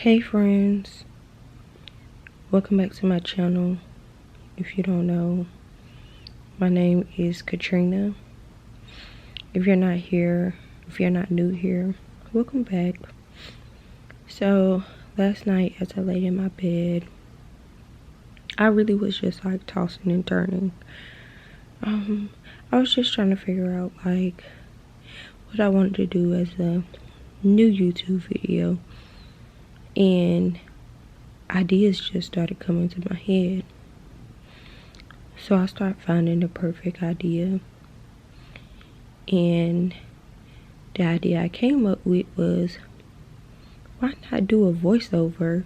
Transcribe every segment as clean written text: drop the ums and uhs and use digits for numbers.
Hey friends, welcome back to my channel. If you don't know, my name is Katrina. If you're not new here, welcome back. So last night as I laid in my bed, I really was just like tossing and turning. I was just trying to figure out like what I wanted to do as a new YouTube video, and ideas just started coming to my head. So I started finding the perfect idea, and the idea I came up with was, why not do a voiceover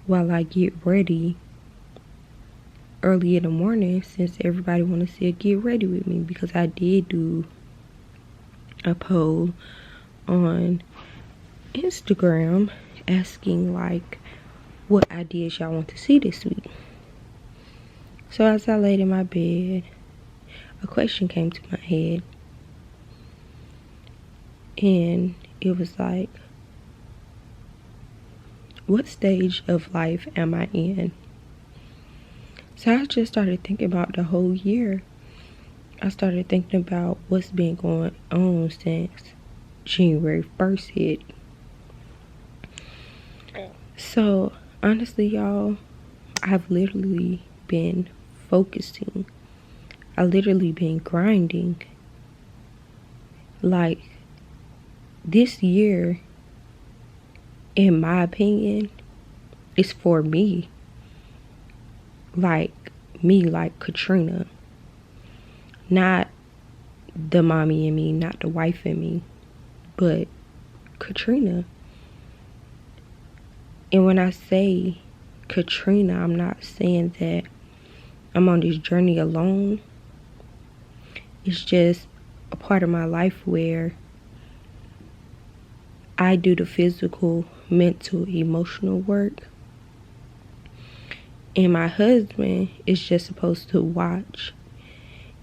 while I get ready early in the morning, since everybody want to see a get ready with me? Because I did do a poll on Instagram asking like what ideas y'all want to see this week. So as I laid in my bed, a question came to my head, and it was like, what stage of life am I in? So I just started thinking about the whole year. I started thinking about what's been going on since January 1st hit. So honestly, y'all, I've literally been focusing. I literally been grinding. Like, this year, in my opinion, is for me. Like Katrina. Not the mommy in me, not the wife in me, but Katrina. And when I say Katrina, I'm not saying that I'm on this journey alone. It's just a part of my life where I do the physical, mental, emotional work, and my husband is just supposed to watch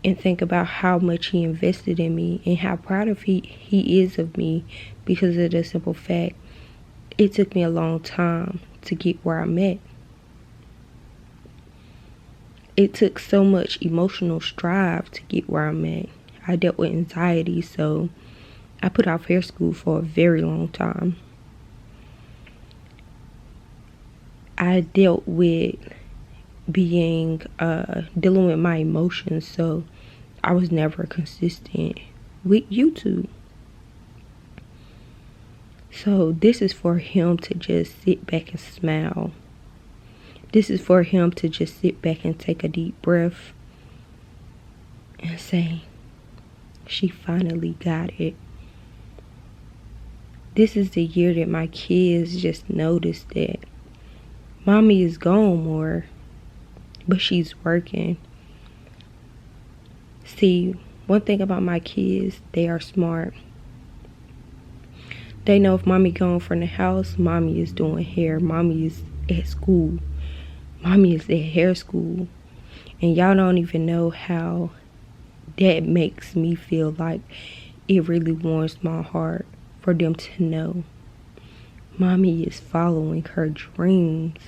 and think about how much he invested in me and how proud of he is of me, because of the simple fact it took me a long time to get where I'm at. It took so much emotional strive to get where I'm at. I dealt with anxiety, so I put off hair school for a very long time. I dealt with dealing with my emotions, so I was never consistent with YouTube. So this is for him to just sit back and smile. This is for him to just sit back and take a deep breath and say, she finally got it. This is the year that my kids just noticed that mommy is gone more, but she's working. See, one thing about my kids, they are smart. They know if mommy gone from the house, mommy is doing hair, mommy is at school, mommy is at hair school. And y'all don't even know how that makes me feel. Like, it really warms my heart for them to know mommy is following her dreams.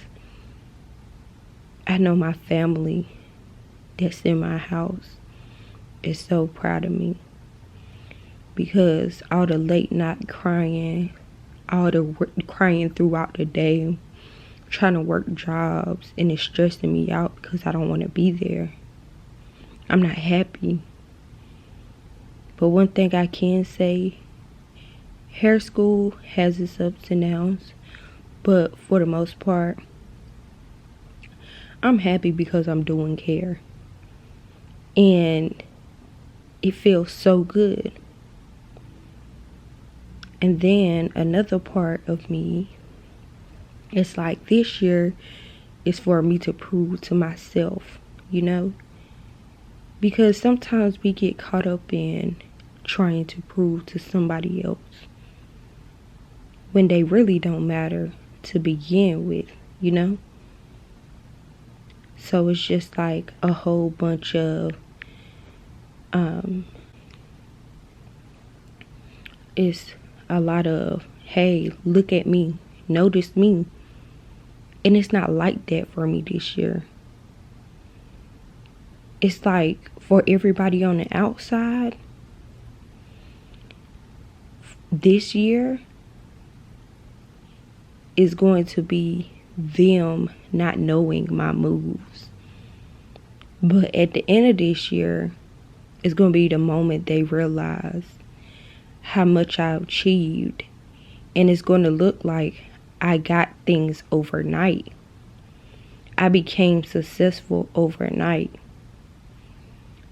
I know my family that's in my house is so proud of me, because all the late night crying, all the crying throughout the day, trying to work jobs, and it's stressing me out because I don't want to be there. I'm not happy. But one thing I can say, hair school has its ups and downs, but for the most part, I'm happy because I'm doing hair. And it feels so good. And then another part of me, it's like this year is for me to prove to myself, you know? Because sometimes we get caught up in trying to prove to somebody else when they really don't matter to begin with, you know? So it's just like a whole bunch of it's a lot of, hey, look at me, notice me. And it's not like that for me this year. It's like for everybody on the outside, this year is going to be them not knowing my moves. But at the end of this year, it's going to be the moment they realize how much I've achieved. And it's going to look like I got things overnight. I became successful overnight.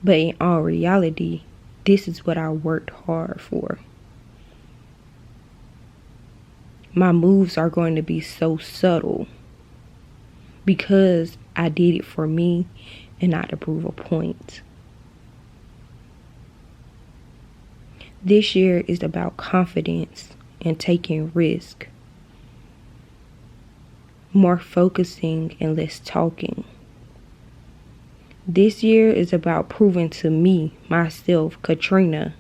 But in all reality, this is what I worked hard for. My moves are going to be so subtle because I did it for me and not to prove a point. This year is about confidence and taking risk. More focusing and less talking. This year is about proving to me, myself, Katrina,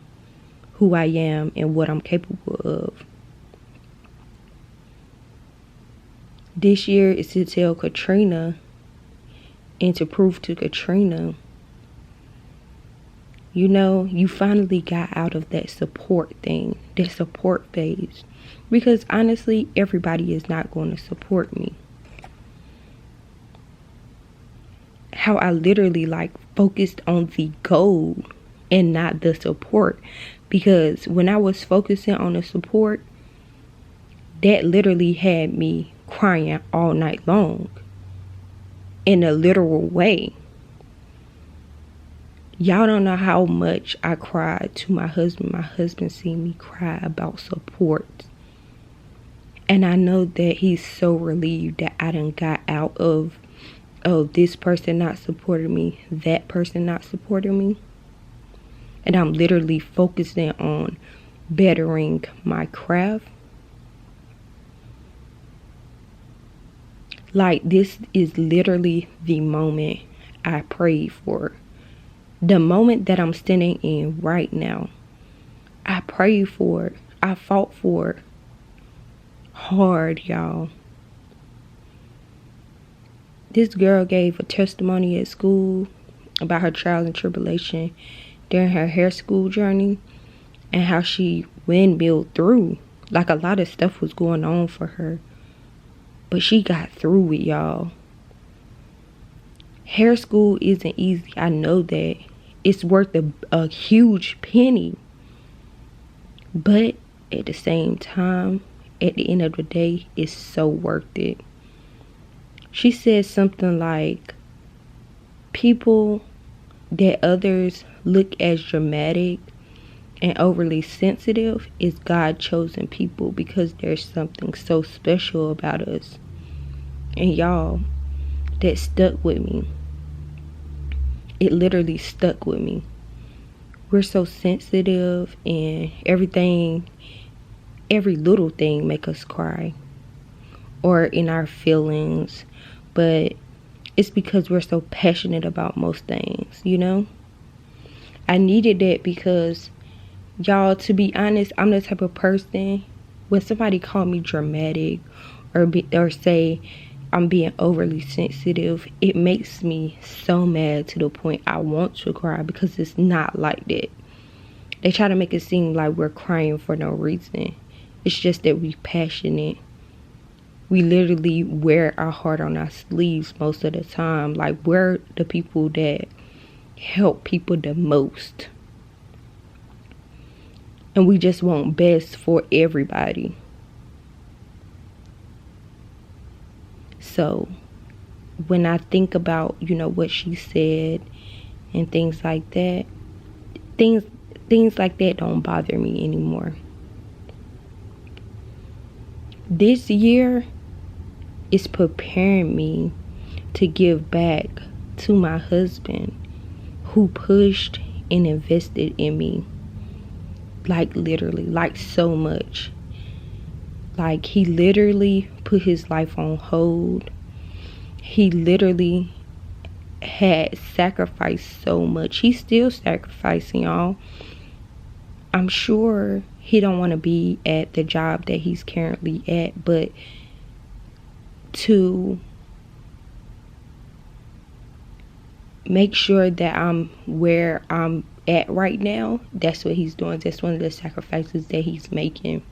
who I am and what I'm capable of. This year is to tell Katrina and to prove to Katrina, you know, you finally got out of that support thing, that support phase. Because honestly, everybody is not going to support me. How I literally focused on the goal and not the support. Because when I was focusing on the support, that literally had me crying all night long. In a literal way. Y'all don't know how much I cried to my husband. My husband seen me cry about support. And I know that he's so relieved that I done got out of, this person not supporting me, that person not supporting me. And I'm literally focusing on bettering my craft. This is literally the moment I prayed for. The moment that I'm standing in right now. I prayed for it. I fought for it. Hard, y'all. This girl gave a testimony at school about her trials and tribulation during her hair school journey and how she windmilled through. A lot of stuff was going on for her. But she got through it, y'all. Hair school isn't easy. I know that. It's worth a huge penny. But at the same time, at the end of the day, it's so worth it. She said something like, people that others look as dramatic and overly sensitive is God chosen people because there's something so special about us. And y'all, that stuck with me. It literally stuck with me. We're so sensitive and everything, every little thing make us cry or in our feelings. But it's because we're so passionate about most things, you know? I needed that because, y'all, to be honest, I'm the type of person, when somebody call me dramatic or say I'm being overly sensitive, it makes me so mad to the point I want to cry because it's not like that. They try to make it seem like we're crying for no reason. It's just that we're passionate. We literally wear our heart on our sleeves most of the time. We're the people that help people the most. And we just want best for everybody. So when I think about, what she said and things like that, things like that don't bother me anymore. This year is preparing me to give back to my husband who pushed and invested in me. Literally, so much. He literally put his life on hold. He literally had sacrificed so much. He's still sacrificing, y'all. I'm sure he don't want to be at the job that he's currently at, but to make sure that I'm where I'm at right now. That's what he's doing. That's one of the sacrifices that he's making.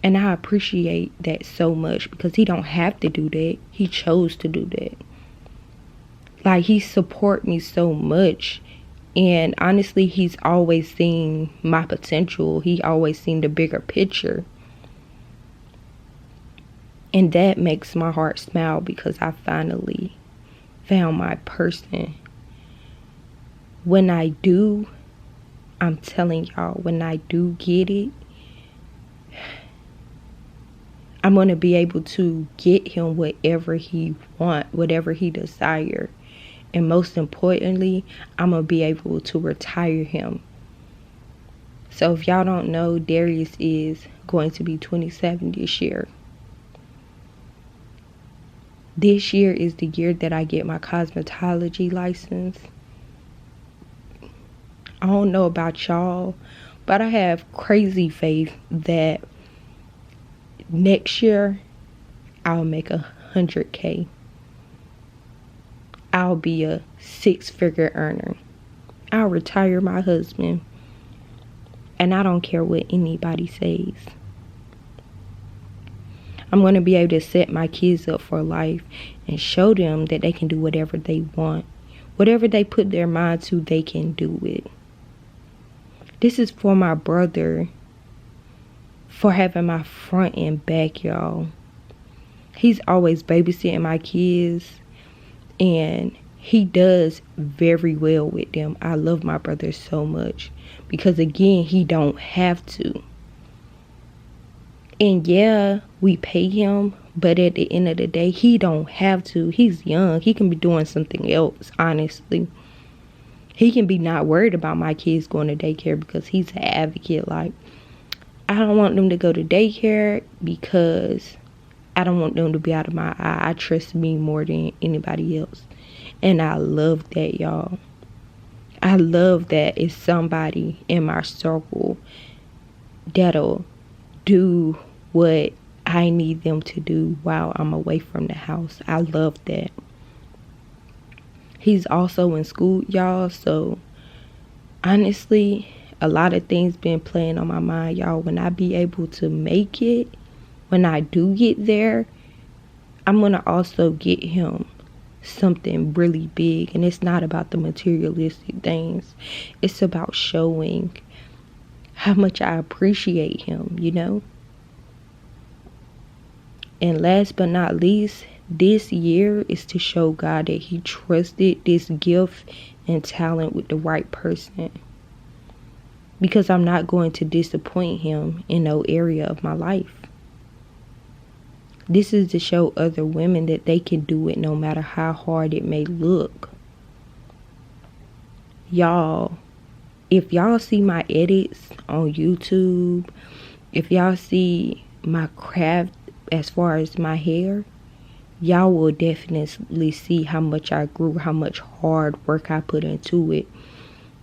And I appreciate that so much, because he don't have to do that. He chose to do that. Like, he support me so much. And honestly, he's always seen my potential. He always seen the bigger picture. And that makes my heart smile, because I finally found my person. When I do, I'm telling y'all, when I do get it, I'm going to be able to get him whatever he want, whatever he desire. And most importantly, I'm going to be able to retire him. So if y'all don't know, Darius is going to be 27 this year. This year is the year that I get my cosmetology license. I don't know about y'all, but I have crazy faith that next year I'll make 100K. I'll be a 6-figure earner. I'll retire my husband. And I don't care what anybody says. I'm going to be able to set my kids up for life and show them that they can do whatever they want. Whatever they put their mind to, they can do it. This is for my brother, for having my front and back, y'all. He's always babysitting my kids, and he does very well with them. I love my brother so much, because again, he don't have to. And yeah, we pay him, but at the end of the day, he don't have to. He's young. He can be doing something else, honestly. He can be not worried about my kids going to daycare, because he's an advocate. Like, I don't want them to go to daycare because I don't want them to be out of my eye. I trust me more than anybody else. And I love that, y'all. I love that it's somebody in my circle that'll do what I need them to do while I'm away from the house. I love that. He's also in school, y'all. So honestly, a lot of things been playing on my mind, y'all. When I be able to make it, when I do get there, I'm going to also get him something really big. And it's not about the materialistic things. It's about showing how much I appreciate him, you know. And last but not least, this year is to show God that he trusted this gift and talent with the right person. Because I'm not going to disappoint him in no area of my life. This is to show other women that they can do it no matter how hard it may look. Y'all, if y'all see my edits on YouTube, if y'all see my craft as far as my hair, y'all will definitely see how much I grew, how much hard work I put into it.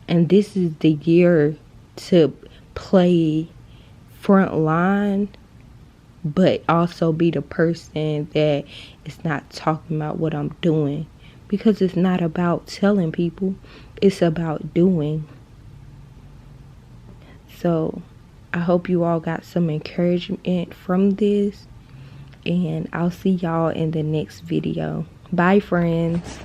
And this is the year to play front line, but also be the person that is not talking about what I'm doing. Because it's not about telling people, it's about doing. So I hope you all got some encouragement from this. And I'll see y'all in the next video. Bye, friends.